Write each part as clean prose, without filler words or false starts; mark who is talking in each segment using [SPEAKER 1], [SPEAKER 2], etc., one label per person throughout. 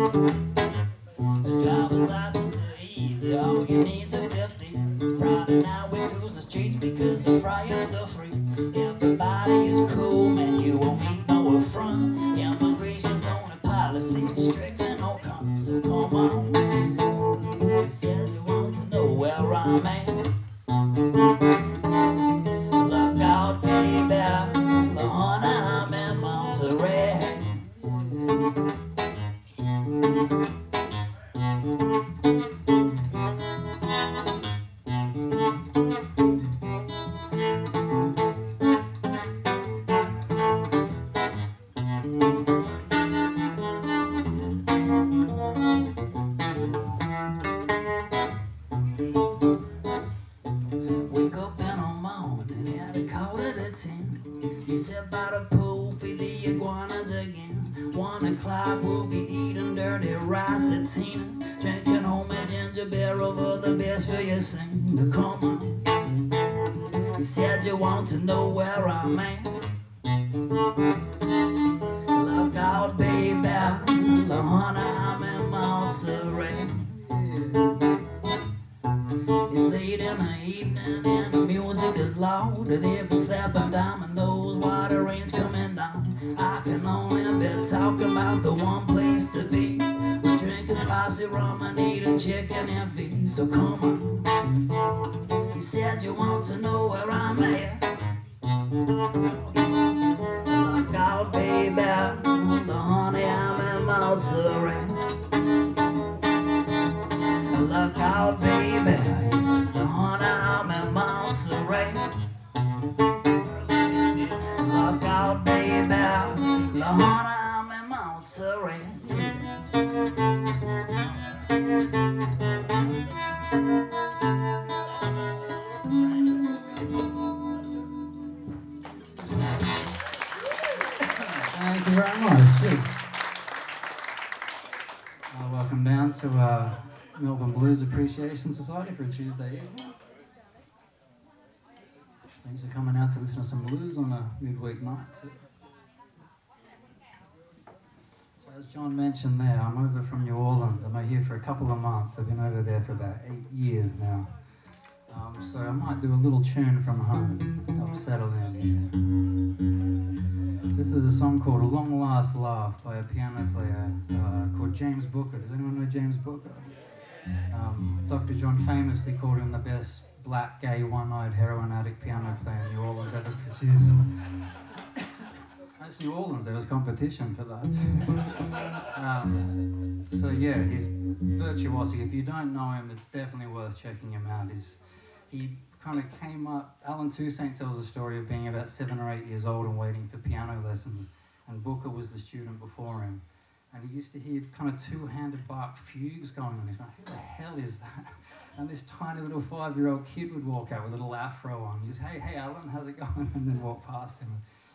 [SPEAKER 1] A driver's license is easy, all you need's a 50. Friday night we cruise the streets because the fryers are free. Everybody is cool, man, you won't meet no affront. Immigration's only policy, strictly no cons, so come on. You said you want to know where I'm at. Look out, baby, the honey, I'm in Montserrat. Wake up in the morning at 10:15. You sit by the pool, feed the iguanas again. 1 o'clock, we'll be eating dirty rice at Tina's, drinking homemade ginger beer over the best for your singer. Come on. You said you want to know where I'm at. Look out, baby, the honey, I'm in Montserrat. It's late in the evening and the music is loud. They be slapping dominoes while the rain's coming down. I can only be talking about the one place to be. We drinking spicy rum and eating chicken and fish. So come on. You said you want to know where I'm at. Look out, baby, the honey, I'm in Montserrat. Look out, baby, it's the honey, I'm in Montserrat. Look out, baby, the honey, I'm in Montserrat.
[SPEAKER 2] Thank you very much. Welcome down to Melbourne Blues Appreciation Society for a Tuesday evening. Thanks for coming out to listen to some blues on a midweek night. So as John mentioned there, I'm over from New Orleans. I'm here for a couple of months. I've been over there for about 8 years now. So I might do a little tune from home, help settle in here. This is a song called A Long Last Laugh by a piano player called James Booker. Does anyone know James Booker? Dr. John famously called him the best black, gay, one-eyed heroin addict piano player New Orleans ever produced. That's New Orleans, there was competition for that. So yeah, his virtuosity, if you don't know him, it's definitely worth checking him out. He kind of came up, Alan Toussaint tells a story of being about 7 or 8 years old and waiting for piano lessons, and Booker was the student before him. And he used to hear kind of two-handed Bach fugues going on. He's going, who the hell is that? And this tiny little 5-year-old kid would walk out with a little afro on. He'd just, hey, Alan, how's it going? And then walk past him.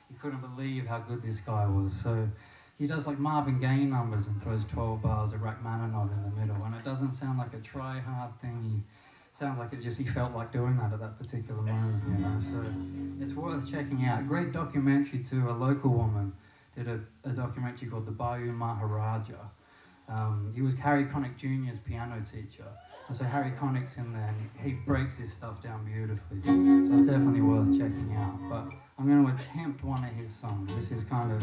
[SPEAKER 2] He couldn't believe how good this guy was. So he does like Marvin Gaye numbers and throws 12 bars of Rachmaninoff in the middle. And it doesn't sound like a try-hard thing. He sounds like he felt like doing that at that particular moment, you know. So it's worth checking out. Great documentary too. A local woman did a documentary called The Bayou Maharaja. He was Harry Connick Jr.'s piano teacher. And so Harry Connick's in there and he breaks his stuff down beautifully. So it's definitely worth checking out. But I'm going to attempt one of his songs. This is kind of,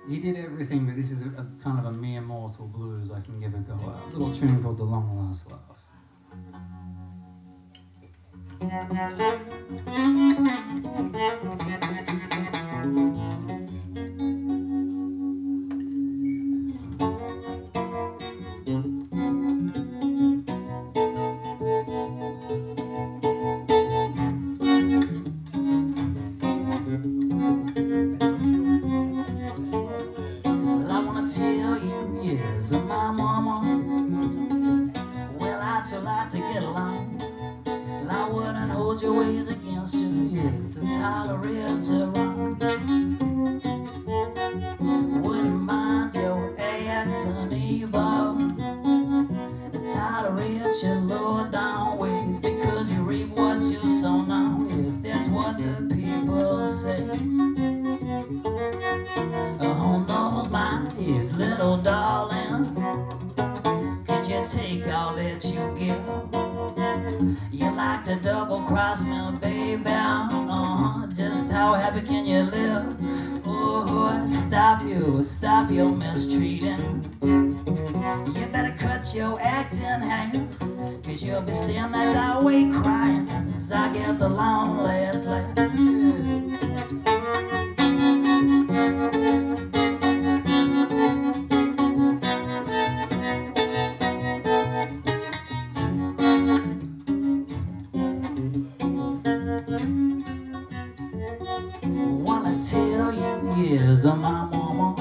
[SPEAKER 2] he did everything, but this is a kind of a mere mortal blues I can give a go at. A little tune called The Long Last Laugh.
[SPEAKER 1] Tell you, yes, my mama. Well, I'd so like to get along. Well, I wouldn't hold your ways against you, yes, and tolerate you wrong. Wouldn't mind your acting evil, and tolerate your low down ways, because you reap what you sow now. Yes, that's what the people say. Who knows my his little darling? take all that you give. You like to double cross me, baby. Just how happy can you live? Oh, stop your mistreating. You better cut your act in half, 'cause you'll be standing there that way crying as I get the long last laugh. Wanna tell you years of my mama.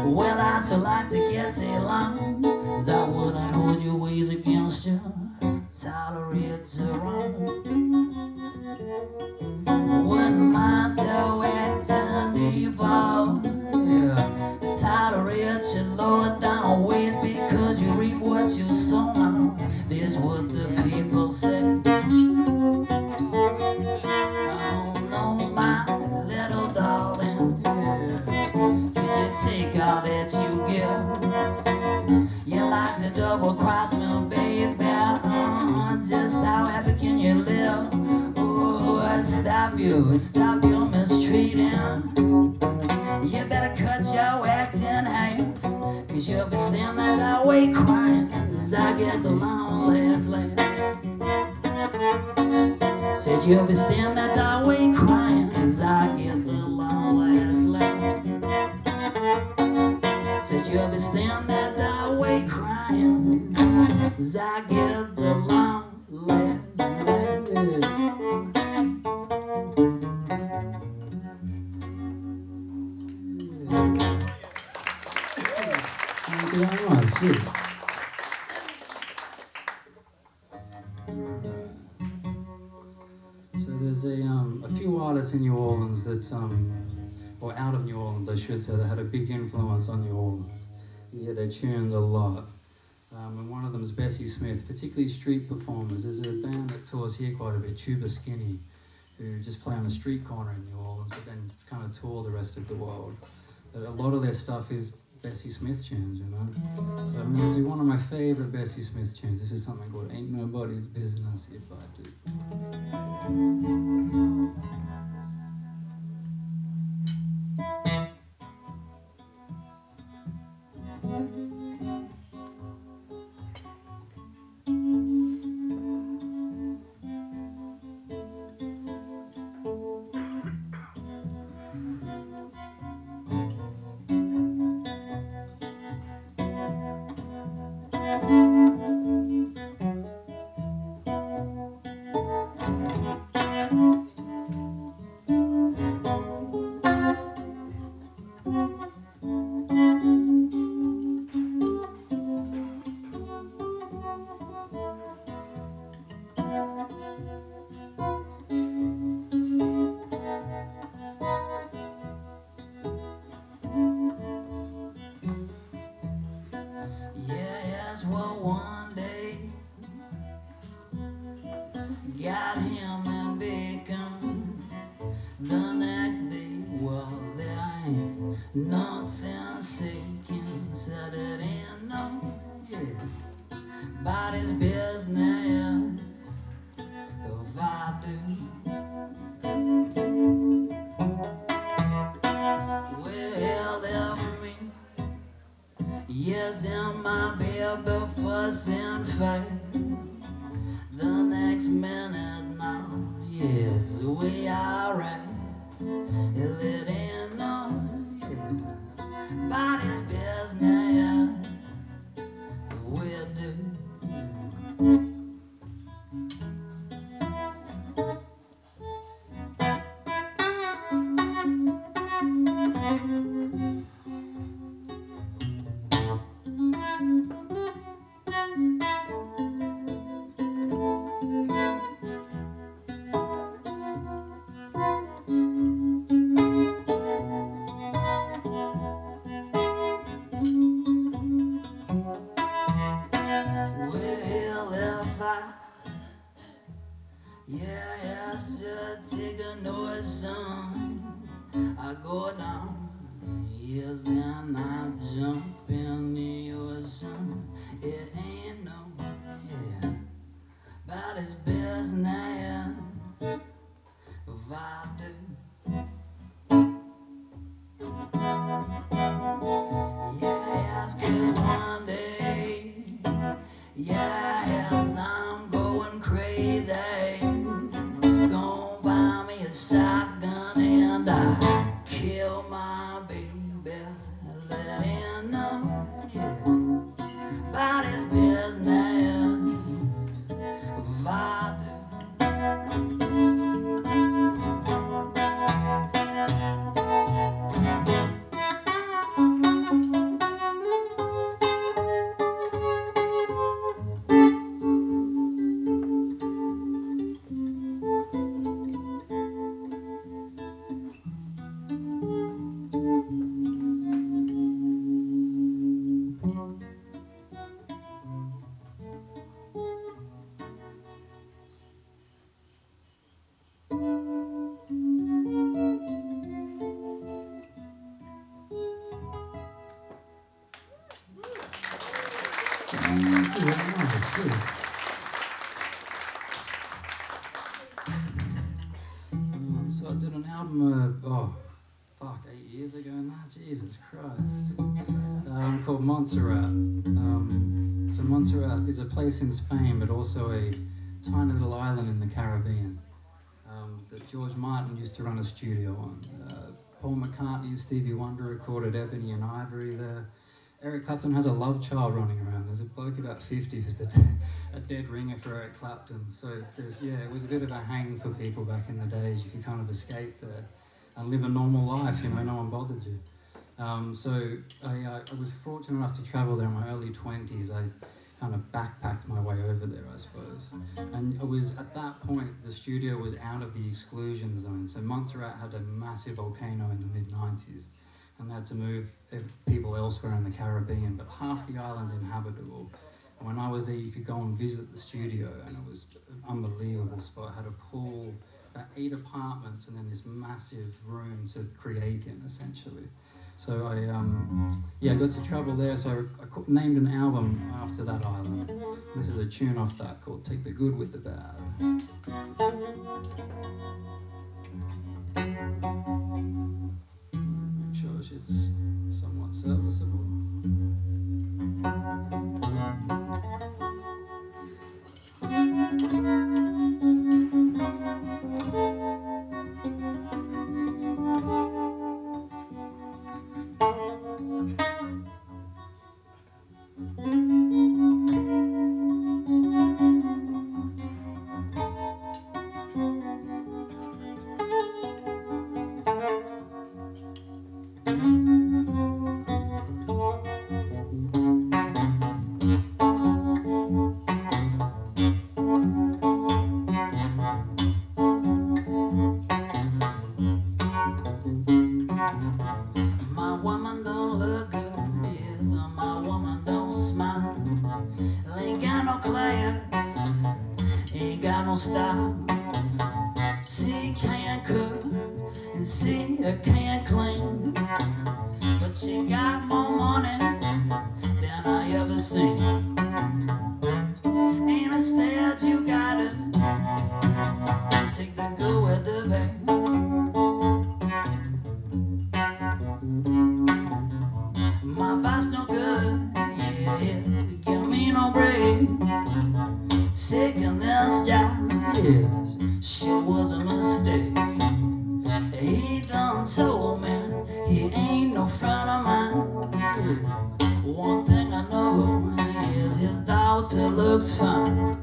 [SPEAKER 1] Well, I'd so like to get along, 'cause I wouldn't hold your ways against you, tolerate your wrong. Wouldn't mind you acting evil, tolerate your low down ways, because you reap what you sow now. That's what the people say. Oh, knows my little darling, 'cause you take all that you give. You like to double cross me, baby. Just how happy can you live? Oh, stop your mistreating. You better cut your act in half, 'cause you'll be standing that way crying as I get the long last laugh. Said you'll be standing that way crying as I get the long last laugh. Said you'll be standing that way crying as I get the long last laugh.
[SPEAKER 2] Thank you very much. Yeah. So there's a few artists in New Orleans that, or out of New Orleans I should say, that had a big influence on New Orleans. Yeah, they tuned a lot. And one of them is Bessie Smith, particularly street performers. There's a band that tours here quite a bit, Tuba Skinny, who just play on a street corner in New Orleans, but then kind of tour the rest of the world. But a lot of their stuff is Bessie Smith tunes, you know. So I'm going to do one of my favourite Bessie Smith tunes. This is something called Ain't Nobody's Business If I Do. Yes, well, one day got him in bacon. The next day, well, there ain't nothing shaking. Said it ain't no, body's business if I do. Well, me, yes, in my baby fussing fight. The next minute now, yes, we are right. If it ain't no, body's business if we do. Yeah, I should take a noise, son. I go down, yes, and I jump in the ocean. Very nice. Cheers. So I did an album, 8 years ago now, Jesus Christ, called Montserrat. So Montserrat is a place in Spain, but also a tiny little island in the Caribbean that George Martin used to run a studio on. Paul McCartney and Stevie Wonder recorded Ebony and Ivory there. Eric Clapton has a love child running around. There's a bloke about 50 who's a dead ringer for Eric Clapton. So it was a bit of a hang for people back in the days. You could kind of escape there and live a normal life, no one bothered you. So I was fortunate enough to travel there in my early 20s. I kind of backpacked my way over there, I suppose. And it was at that point, the studio was out of the exclusion zone. So Montserrat had a massive volcano in the mid-90s. And they had to move people elsewhere in the Caribbean, but half the island's inhabitable. And when I was there, you could go and visit the studio, and it was an unbelievable spot. It had a pool, about 8 apartments, and then this massive room to create in, essentially. So I got to travel there, so I named an album after that island. This is a tune off that called Take the Good with the Bad. It's somewhat serviceable. My woman don't look good, yes, my woman don't smile. Ain't got no class, ain't got no style. She can't cook, and she can't clean, but she got more money than I ever seen. And I said you gotta take the good with the bad. My boss no good, yeah, give me no break. Taking this job, yes, sure was a mistake. He done told me he ain't no friend of mine. Yes. One thing I know is his daughter looks fine.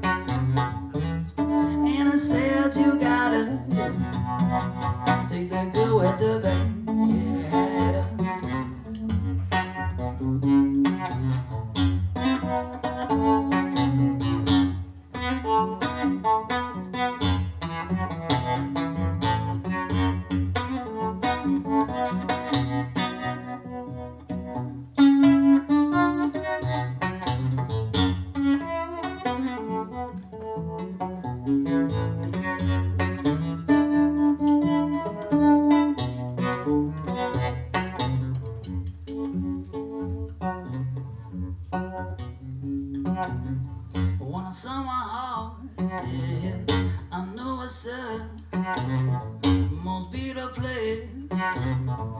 [SPEAKER 2] And I said you gotta take the good with the bad, yeah. When I saw my house, yeah, I knew it's the most beautiful place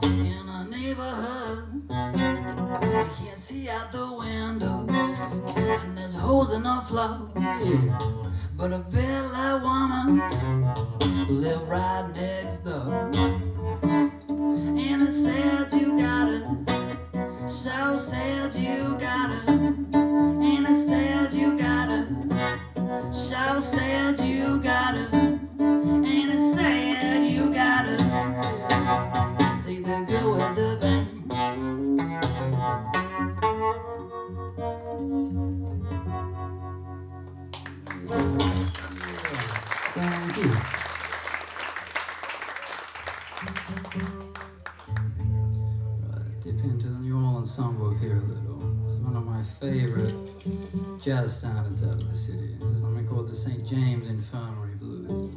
[SPEAKER 2] in a neighborhood. You can't see out the windows, and there's holes in the floor, yeah. But a bad woman live right next door. And it said you gotta, so said you gotta. And it said you gotta, so said you gotta. And it said you gotta take the good with the bad. Thank you. Right, dip into the New Orleans songbook here a little. It's one of my favorite jazz standards out of the city. It's something called the St. James Infirmary Blues.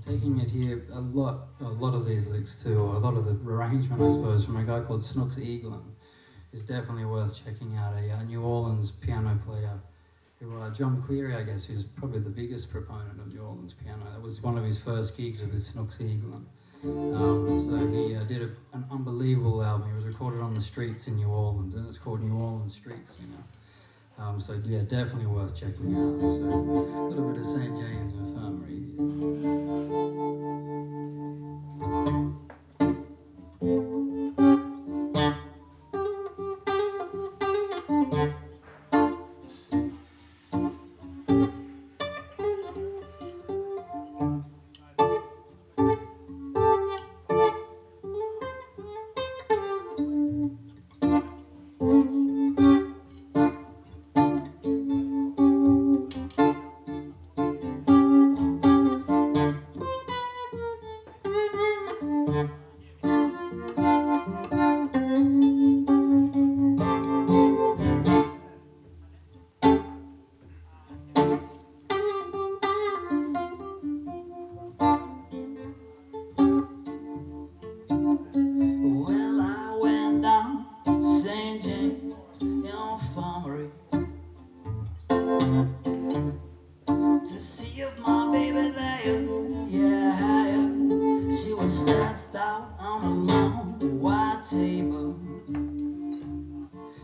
[SPEAKER 2] Taking it hear a lot of these licks too, or a lot of the arrangement, I suppose, from a guy called Snooks Eaglin. Is definitely worth checking out. A New Orleans piano player, who John Cleary, I guess, who's probably the biggest proponent of New Orleans piano. That was one of his first gigs with Snooks Eaglin. So he did an unbelievable album. He was recorded on the streets in New Orleans, and it's called New Orleans Streets, you know. So yeah, definitely worth checking out. So a little bit of St. James Infirmary here.
[SPEAKER 1] Well, I went down St. James Infirmary to see if my baby there, yeah. She was stretched out on a long white table,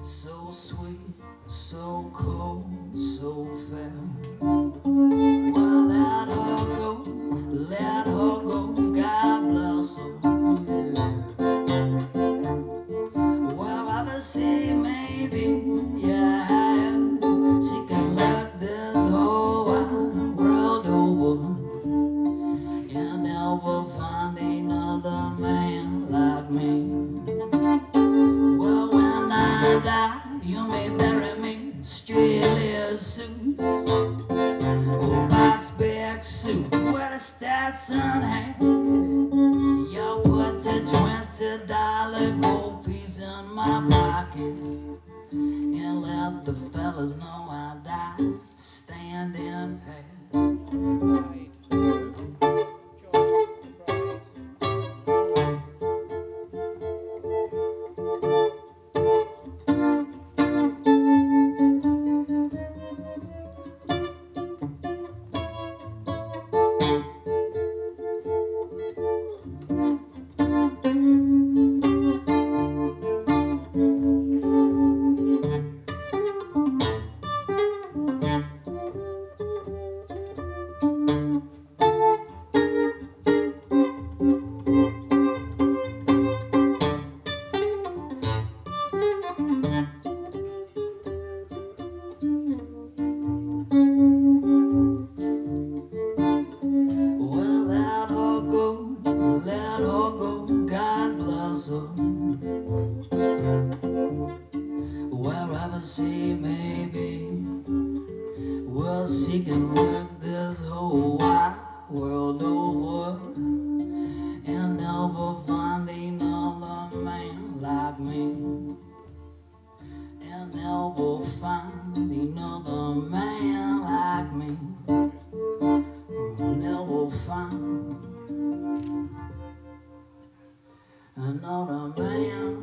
[SPEAKER 1] so sweet, so cold, so fair. Well, let her go, God bless her. Wherever she may be, yeah, she can look this whole wide world over and never find another man like me. Well, when I die, you may bury me straight suits or box bag suit with a Stetson hat. You put a $20 gold piece in my pocket and let the fellas know I died standing pat. Well, let her go, God bless her. Wherever she may be, well, she can look this whole wide world over and never find another man like me, and never find another man like me. Never find another man,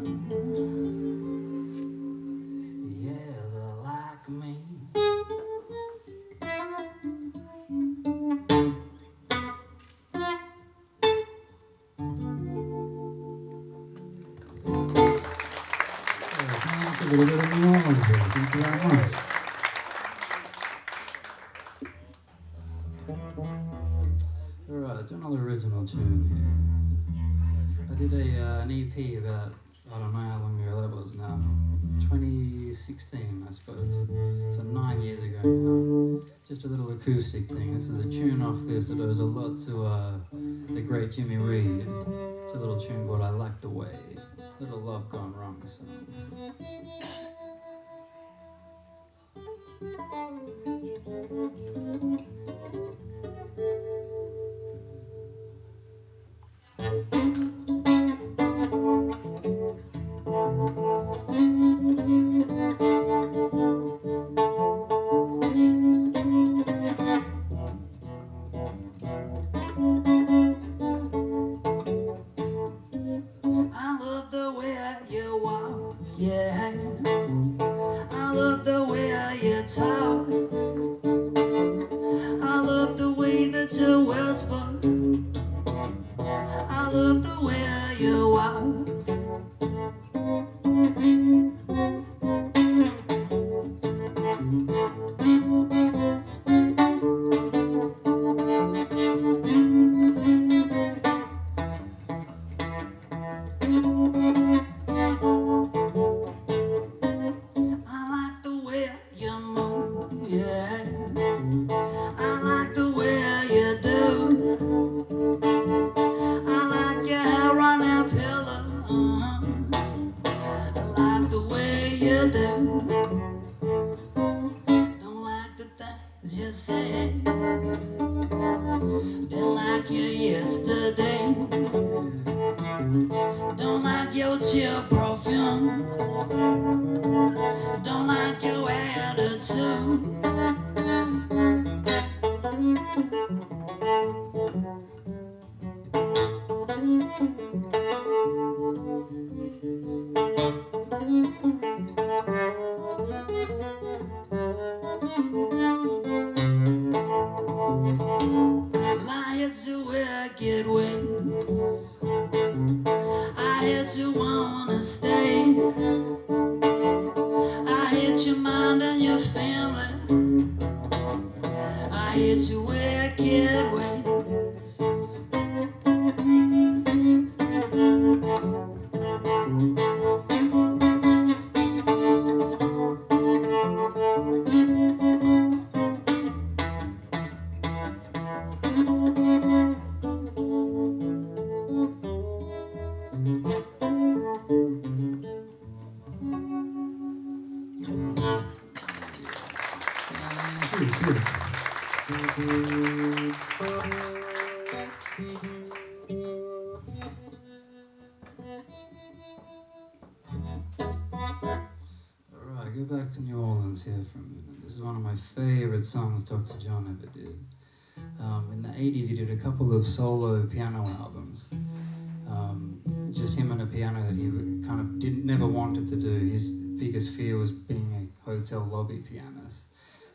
[SPEAKER 1] yeah, like me.
[SPEAKER 2] A little bit of New Orleans there. Thank you very much. Alright, do another original tune here. I did an EP about, I don't know how long ago that was now, 2016 I suppose, so 9 years ago now. Just a little acoustic thing. This is a tune off this that owes a lot to the great Jimmy Reed. It's a little tune called I Like the Way. Little Love Gone Wrong song.
[SPEAKER 1] you walk. I like the way you move, yeah. I like the way you do. I like your hair on that pillow. I like the way you do. Don't like the things you say. Didn't like you yesterday. Don't like your chill perfume. Don't like your attitude. Lie to wicked ways. I hate you wanna stay. I hate your mind and your family. I hate your wicked ways.
[SPEAKER 2] Cheers. Alright, go back to New Orleans here for a minute. This is one of my favourite songs Dr. John ever did. In the 80s he did a couple of solo piano albums. Just him and a piano that he kind of never wanted to do. His biggest fear was being a hotel lobby pianist.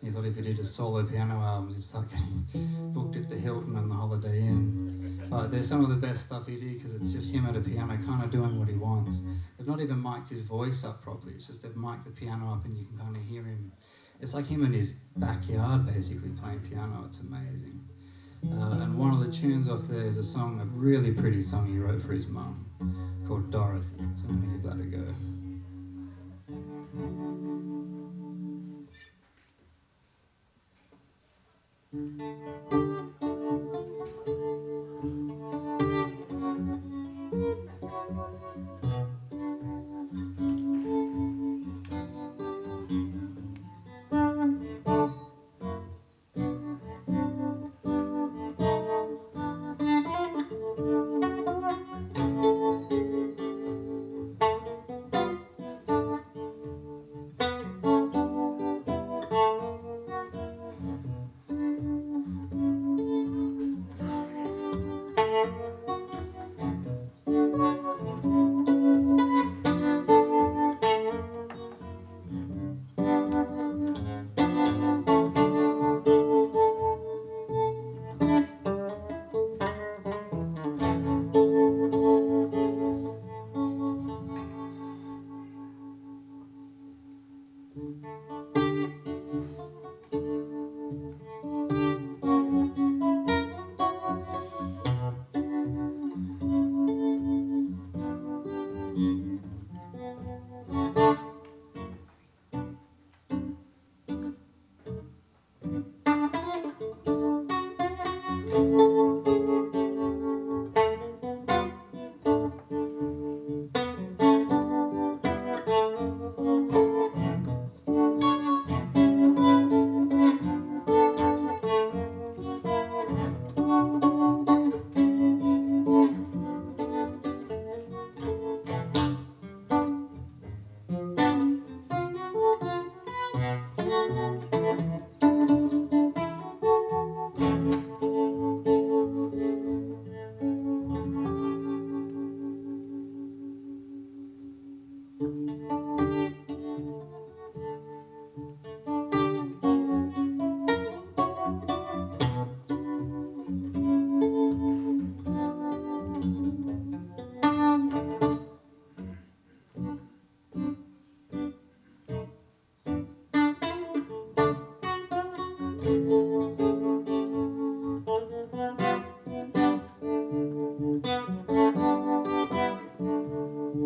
[SPEAKER 2] He thought if he did a solo piano album, he'd start getting booked at the Hilton and the Holiday Inn. But there's some of the best stuff he did because it's just him at a piano kind of doing what he wants. They've not even mic'd his voice up properly, it's just they've mic'd the piano up and you can kind of hear him. It's like him in his backyard basically playing piano, it's amazing. And one of the tunes off there is a song, a really pretty song he wrote for his mum called Dorothy. So I'm going to give that a go.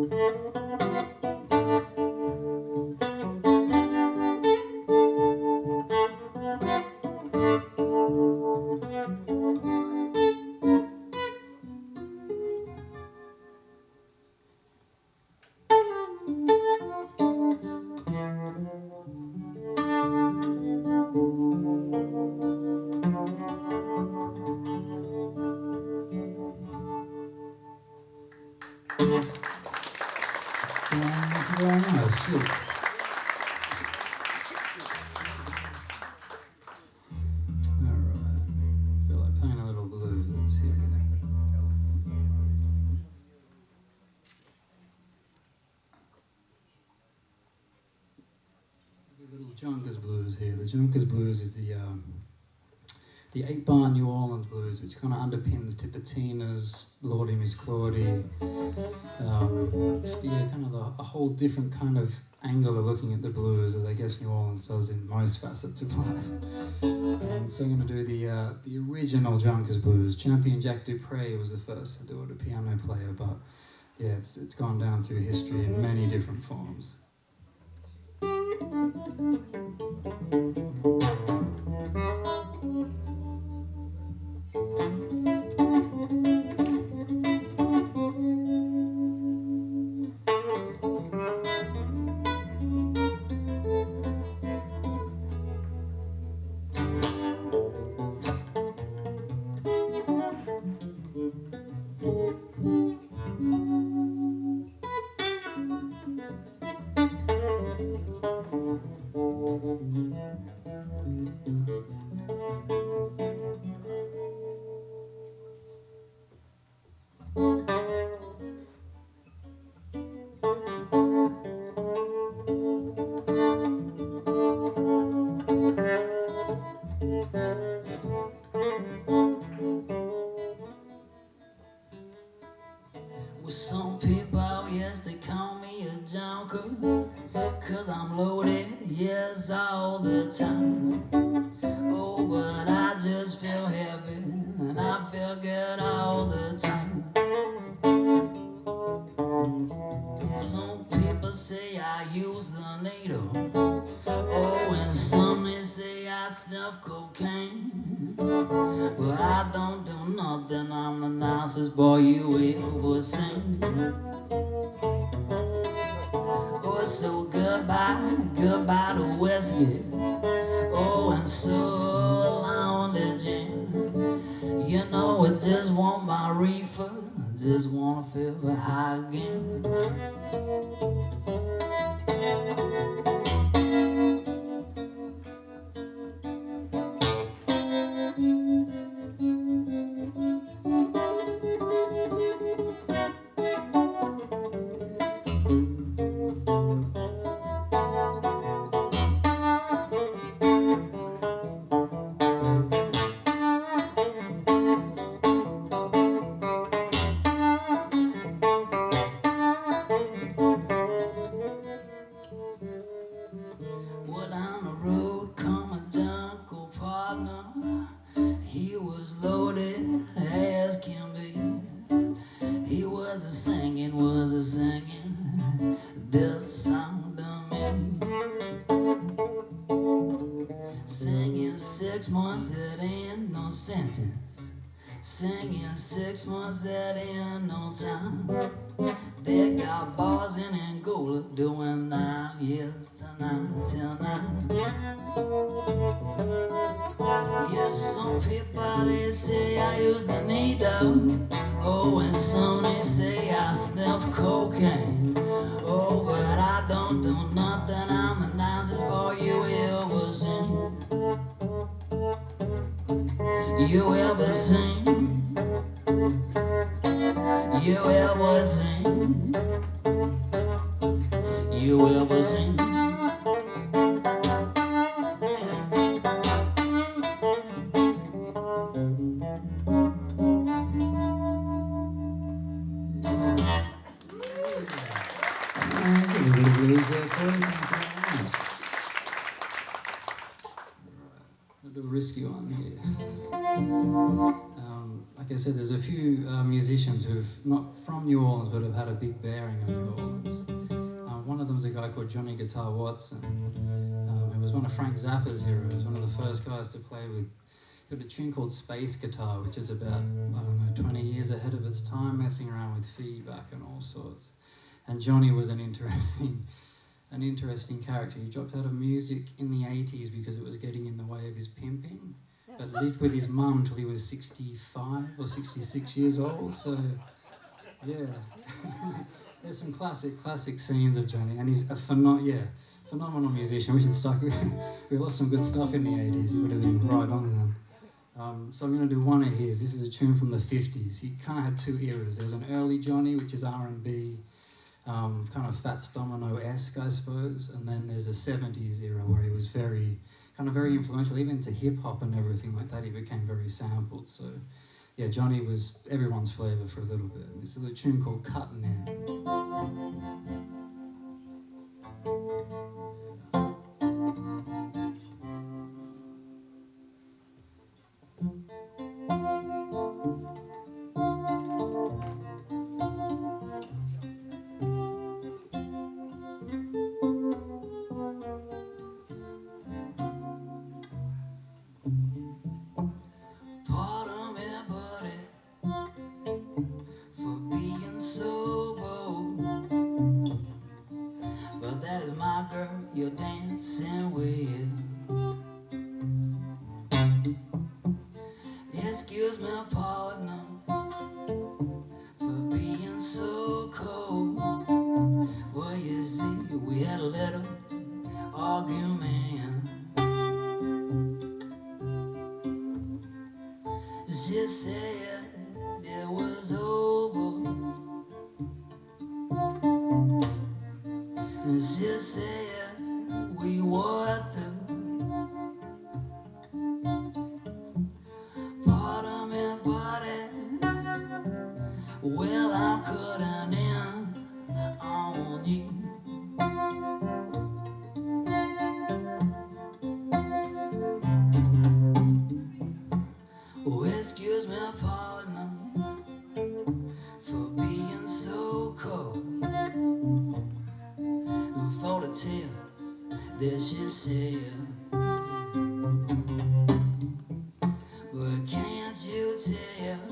[SPEAKER 2] Thank you very much. Cheers. Alright. Feel like playing a little blues here. A little Junkers blues here. The Junkers blues is the 8-bar New Orleans blues, which kind of underpins Tipitina's Lordy Miss Claudie. Yeah, kind of a whole different kind of angle of looking at the blues, as I guess New Orleans does in most facets of life. So I'm going to do the original Junkers blues. Champion Jack Dupre was the first to do it, a piano player, but yeah, it's gone down through history in many different forms.
[SPEAKER 1] Well, some people, yes, they call me a junker, 'cause I'm loaded, yes, all the time. Oh, but I just feel happy, and I feel good all the time. Some people say I use the needle, oh, and some they say I sniff cocaine. But I don't do nothing, I'm the nicest boy you ever seen. Oh, so goodbye, goodbye to whiskey. Oh, and so long to gin. You know, I just want my reefer, I just wanna feel high again. Well, down the road come a jungle partner. He was loaded as can be. He was a singing this song to me. Singing 6 months, that ain't no sentence. Singing 6 months, that ain't no time. They got bars in Angola doing 9 years tonight till 9. Yes, some people they say I use the needle. Oh, and some they say I sniff cocaine. Oh, but I don't do nothing, I'm the nicest boy you ever seen. You ever seen? You ever seen? You ever seen?
[SPEAKER 2] A little risky one here. I like I said, there's a few musicians who've not from New Orleans but have had a big bearing on New Orleans. One of them is a guy called Johnny Guitar Watson, who was one of Frank Zappa's heroes, one of the first guys to play with. He had a tune called Space Guitar, which is about, I don't know, 20 years ahead of its time, messing around with feedback and all sorts. And Johnny was an interesting character. He dropped out of music in the 80s because it was getting in the way of his pimping, but lived with his mum till he was 65 or 66 years old, so yeah. There's some classic scenes of Johnny, and he's a phenomenal musician. We lost some good stuff in the 80s. He would have been right on then. So I'm going to do one of his. This is a tune from the 50s. He kind of had two eras. There's an early Johnny, which is R&B, kind of Fats Domino-esque, I suppose, and then there's a 70s era where he was very influential, even to hip-hop and everything like that. He became very sampled, so yeah, Johnny was everyone's flavour for a little bit. This is a tune called Cuttin' In.
[SPEAKER 1] Pardon me, buddy, for being so bold, but that is my girl you're dancing with. Excuse me, partner, for being so cold. Well, you see, we had a little argument. She said it was over, and she said we were through. Pardon me, buddy, well, I'm cutting in on you. Oh, excuse me, partner, for being so cold, and for the tears that she said. But can't you tell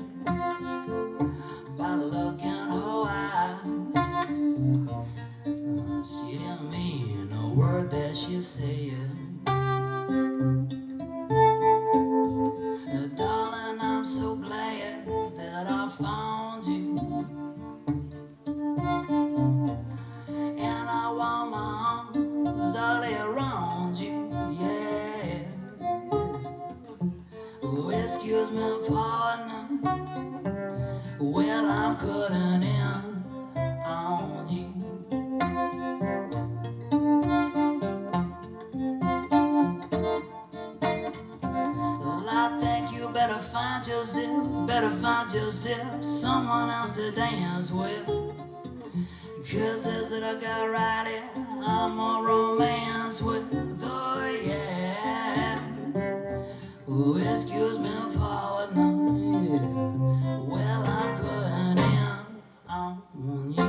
[SPEAKER 1] by the look in her eyes, she didn't mean a word that she said. Darling, I'm so glad that I found you, and I want my arms all around you, yeah. Oh, excuse me, partner, well, I'm cutting in on you. Well, I think you better find yourself someone else to dance with, 'cause this little guy right here I'm a romance with, oh yeah. Oh, excuse me, partner, yeah. Well, I'm cutting in on you.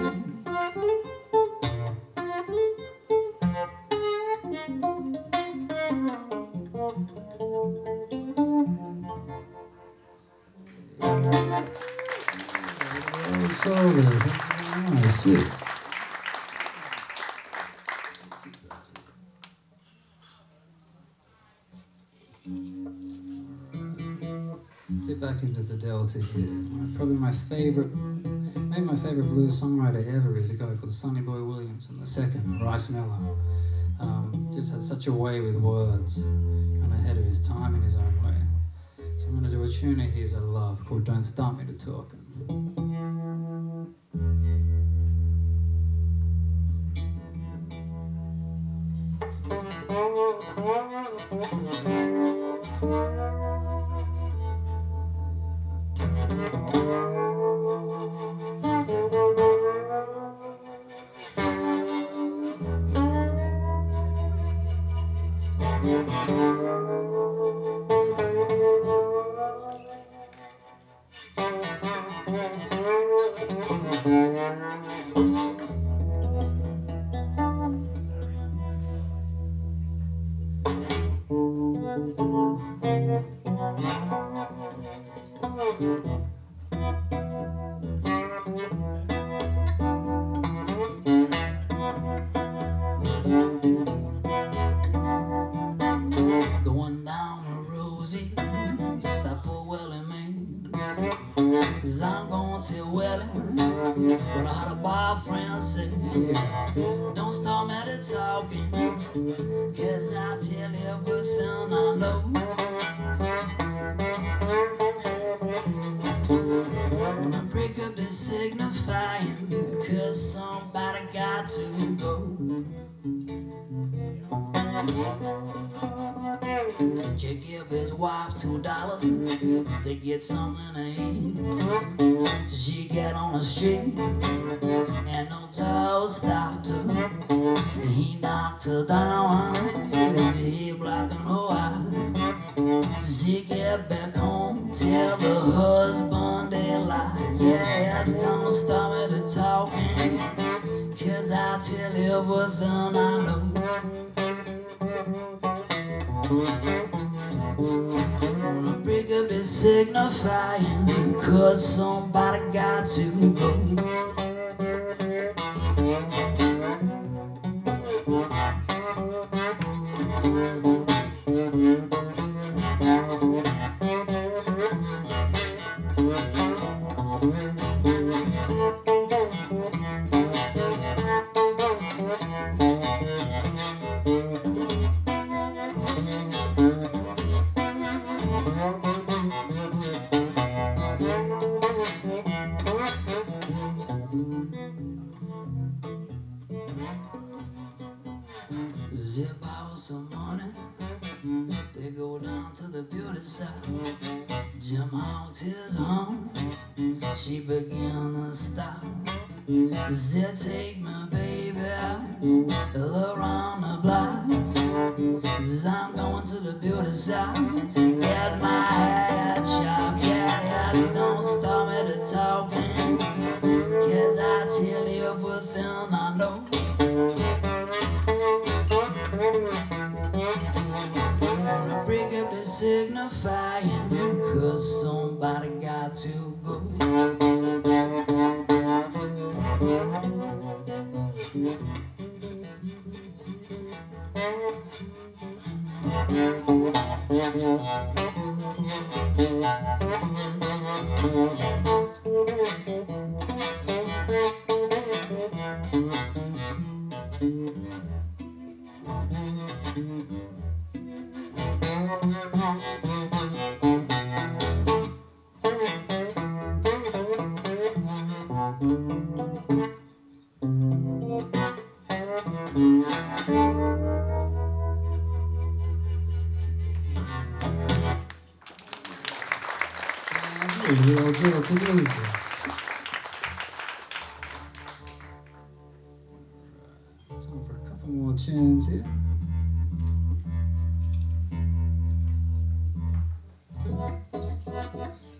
[SPEAKER 2] It's over. Nice. Yes. Dip back into the Delta here. Probably maybe my favorite blues songwriter ever is a guy called Sonny Boy Williams, and the second, Rice Miller. Just had such a way with words, kind of ahead of his time in his own way. So I'm going to do a tune of his I love called Don't Start Me to Talking.
[SPEAKER 1] say. Don't start me to talking, 'cause I tell everything I know. When I break up this signifying, 'cause somebody got to go. Jake give his wife $2 to get something to eat. So she get on the street and no dog stopped her. He knocked her down, he black and white. She get back home, tell the husband they lie. Yes, don't stop me to talking, 'cause I tell everything I know. Wanna break up this signifying, 'cause somebody got to go. Zip out some money, they go down to the beauty side. Jim out his home, she began to stop. Zip take me baby around the block. I'm going to the beauty side to get my hair chopped. Yes, don't stop me to talking, 'cause I tell everything I know. Wanna break up this signifying, 'cause somebody got to go. Ivor S.K Blues. Time for a couple more tunes here.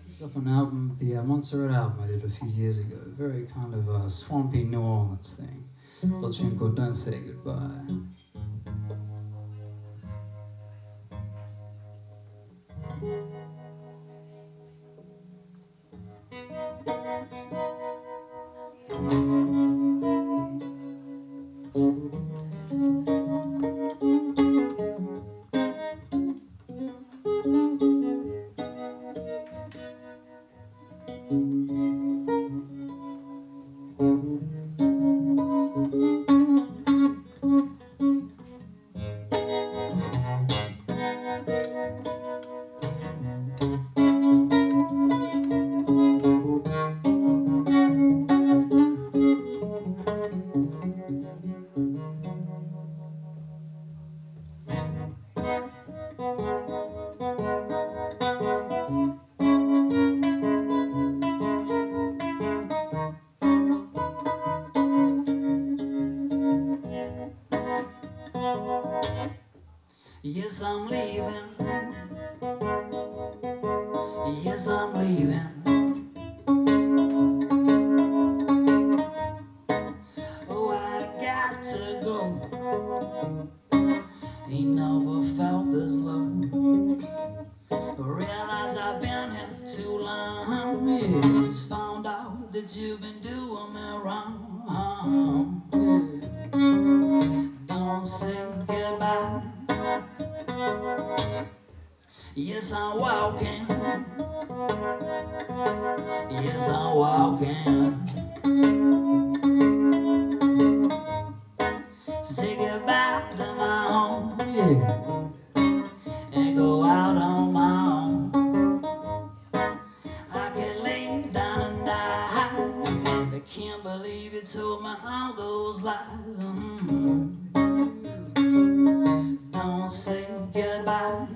[SPEAKER 1] This is off an album, the Montserrat album I did a few years ago. Very kind of swampy New Orleans thing. A little tune called Don't Say Goodbye. Yes, I'm leaving. Yes, I'm leaving. Oh, I got to go. Ain't never felt this low. Realize I've been here too long. Yes, found out that you've been doing me wrong. Don't say goodbye. Yes, I'm walking. Yes, I'm walking. and go out on my own. I can lay down and die. I can't believe you told me all those lies. Don't say goodbye.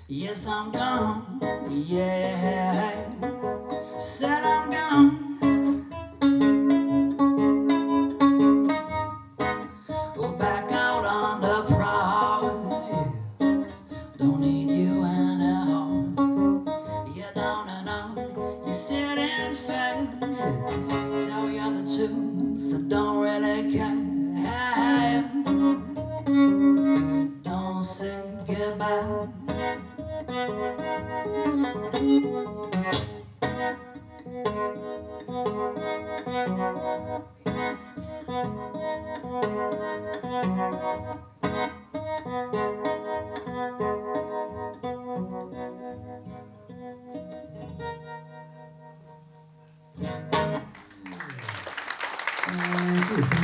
[SPEAKER 1] Yes, I'm gone, yeah, said I'm gone. Go back out on the prowl, yeah. Don't need you in at home. You don't know, you sit and fail, yes. Tell you the truth, I don't really care. Don't say goodbye.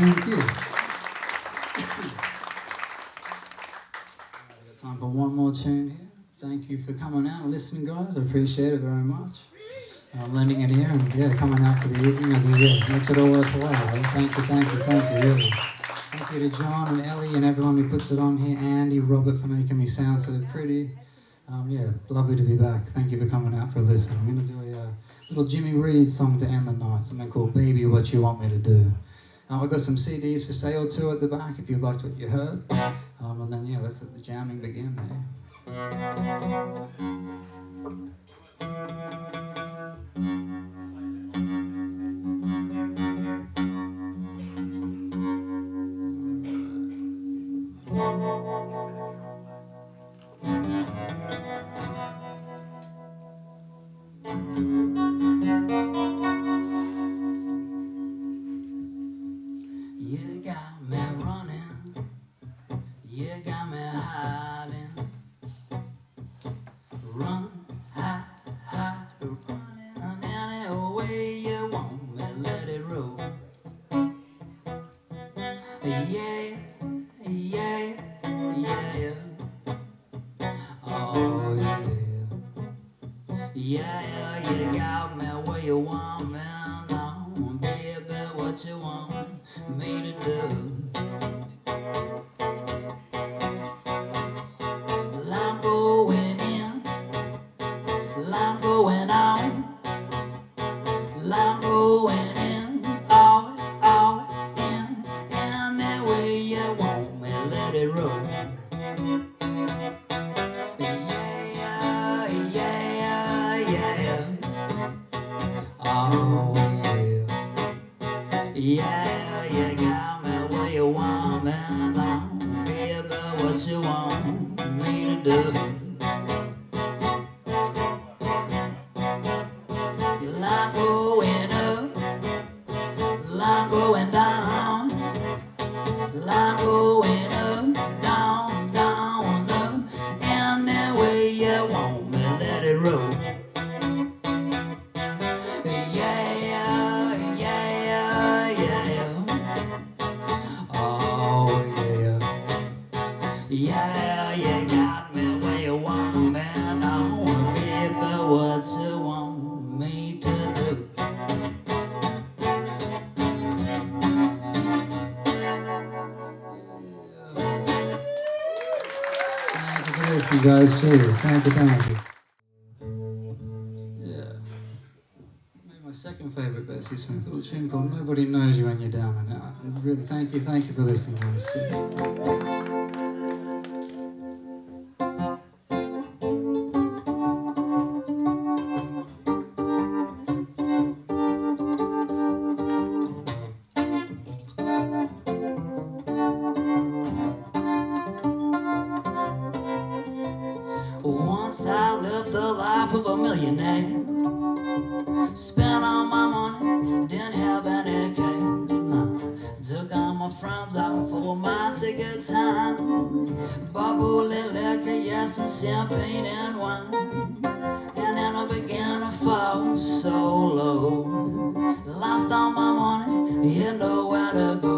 [SPEAKER 2] Thank you. I've got time for one more tune here. Thank you for coming out and listening, guys. I appreciate it very much. Lending it here and coming out for the evening. I do, makes it all worthwhile. Right? Thank you, really. Thank you to John and Ellie and everyone who puts it on here. Andy, Robert for making me sound so pretty. Lovely to be back. Thank you for coming out for listening. I'm going to do a little Jimmy Reed song to end the night, something called Baby What You Want Me to Do. I've got some CDs for sale too at the back if you liked what you heard. And then, let's let the jamming begin.
[SPEAKER 1] You got me running, you got me hiding. Run, hide, running any way you want me, let it roll. Yeah, yeah, yeah. Oh yeah. Yeah, you got me where you want me now. Baby, what you want me to do? Well, I'm going in, well, I'm going out, well, I'm going in, out, in, any way you want me, let it roll. Yeah, yeah, yeah. Oh yeah. Yeah, you got me where you want me now. Baby, what you want me to do? Well, I'm going up, well, I'm going down, well, I'm going up, down, up. Any way you want me, let it roll. Yeah, yeah, yeah. Oh yeah. Yeah, you got me where you want me now. Baby, what you want me to do?
[SPEAKER 2] Thank you for listening, guys. Cheers. Thank you. Maybe my second favourite Bessie Smith little tune called Nobody Knows You When You're Down and Out. And really, thank you for listening, guys. Cheers.
[SPEAKER 1] a millionaire. Spent all my money, didn't have any cash. No. Took all my friends out for my ticket time. Bought bullet liquor, yes, and champagne and wine. And then I began to fall so low. Lost all my money, had nowhere to go.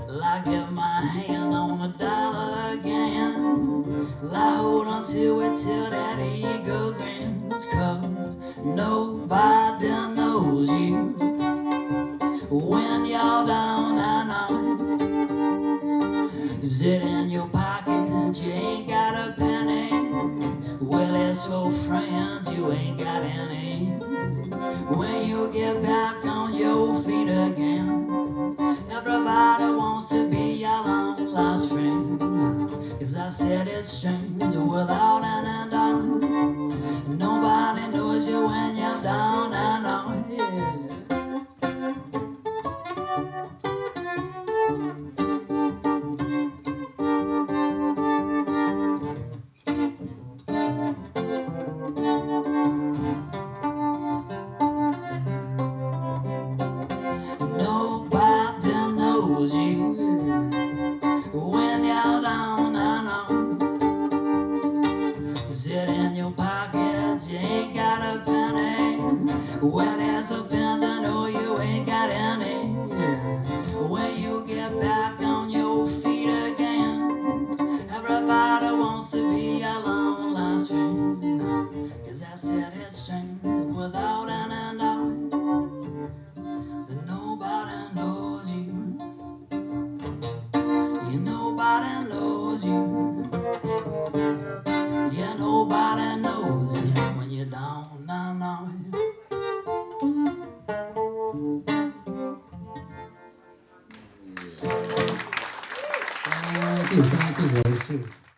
[SPEAKER 1] Like get my hand on a dollar again. Like hold on to it till that ego grins. Cause nobody knows you when you're down and out. Is it in your pocket? You ain't got a penny. Well, it's for friends, you ain't got any. When you get back on your feet again, everybody wants to be your long lost friend. Cause I said it's strange without an end. Nobody knows you when you're down and out. Yeah. Nobody knows you when you're down and out. Sit in your pocket, you ain't got a penny. Well, there's a pen to know you ain't got any. When you get back on your feet again, everybody wants to be a long lost friend. Cause I said it's strange without an end out. That nobody knows you. Yeah, nobody knows you. Yeah, nobody knows you when you're down and out.
[SPEAKER 2] Thank you, boys. Cheers.